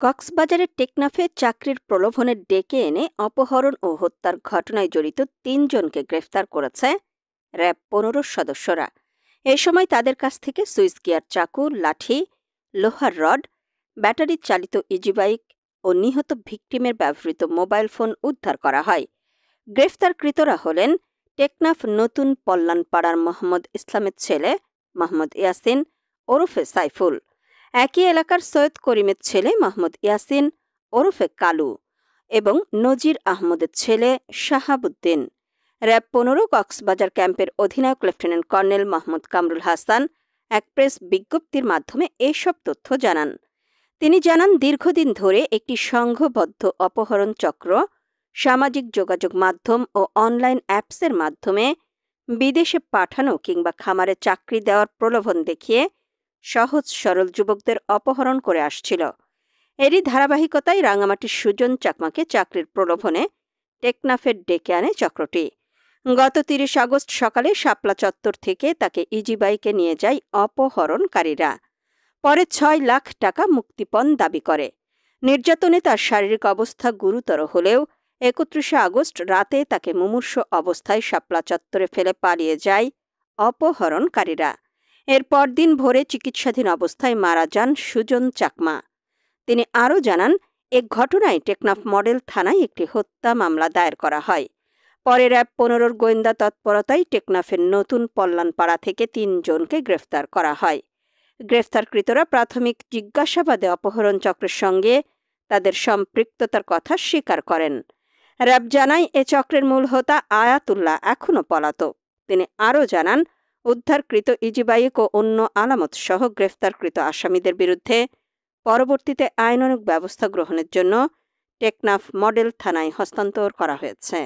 কক্সবাজারের টেকনাফে চাকরির প্রলোভনে ডেকে এনে অপহরণ ও হত্যার ঘটনায় জড়িত ৩ জনকে গ্রেফতার করেছে র‍্যাব ১৫ সদস্যরা। এ সময় তাদের কাছ থেকে সুইচ গিয়ার চাকু, লাঠি, লোহার রড, ব্যাটারি চালিত ইজিবাইক ও নিহত ভিকটিমের ব্যবহৃত মোবাইল ফোন উদ্ধার করা হয়। গ্রেফতারকৃতরা হলেন টেকনাফ নতুন পল্লানপাড়ার মোহাম্মদ ইসলামের ছেলে মোহাম্মদ ইয়াসিন ওরফে সাইফুল, একই এলাকার সৈয়দ করিমের ছেলে মোহাম্মদ ইয়াসিন ওরফে কালু এবং নজির আহমদের ছেলে শাহাবুদ্দিন। র‍্যাব ১৫ কক্সবাজার ক্যাম্পের অধিনায়ক লেফটেন্যান্ট কর্নেল মাহমুদ কামরুল হাসান এক প্রেস বিজ্ঞপ্তির মাধ্যমে এসব তথ্য জানান। তিনি জানান, দীর্ঘদিন ধরে একটি সংঘবদ্ধ অপহরণ চক্র সামাজিক যোগাযোগ মাধ্যম ও অনলাইন অ্যাপসের মাধ্যমে বিদেশে পাঠানো কিংবা খামারে চাকরি দেওয়ার প্রলোভন দেখিয়ে সহজ সরল যুবকদের অপহরণ করে আসছিল। এরই ধারাবাহিকতায় রাঙামাটির সুজন চাকমাকে চাকরির প্রলোভনে টেকনাফের ডেকে আনে চক্রটি। গত ৩০ আগস্ট সকালে শাপলা চত্বর থেকে তাকে ইজিবাইকে নিয়ে যায় অপহরণকারীরা। পরে ৬ লাখ টাকা মুক্তিপণ দাবি করে। নির্যাতনে তার শারীরিক অবস্থা গুরুতর হলেও ৩১ আগস্ট রাতে তাকে মুমূর্ষু অবস্থায় শাপলা চত্বরে ফেলে পালিয়ে যায় অপহরণকারীরা। এর পরদিন ভোরে চিকিৎসাধীন অবস্থায় মারা যান সুজন চাকমা। তিনি আরও জানান, এ ঘটনায় টেকনাফ মডেল থানায় একটি হত্যা মামলা দায়ের করা হয়। পরে র‍্যাব ১৫ গোয়েন্দা তৎপরতায় টেকনাফের নতুন পল্লানপাড়া থেকে ৩ জনকে গ্রেফতার করা হয়। গ্রেফতারকৃতরা প্রাথমিক জিজ্ঞাসাবাদে অপহরণ চক্রের সঙ্গে তাদের সম্পৃক্ততার কথা স্বীকার করেন। র‍্যাব জানায়, এ চক্রের মূল হোতা আয়াতুল্লাহ এখনও পলাতক। তিনি আরও জানান, উদ্ধারকৃত ইজিবাইক ও অন্য আলামত সহ গ্রেফতারকৃত আসামিদের বিরুদ্ধে পরবর্তীতে আইনানুগ ব্যবস্থা গ্রহণের জন্য টেকনাফ মডেল থানায় হস্তান্তর করা হয়েছে।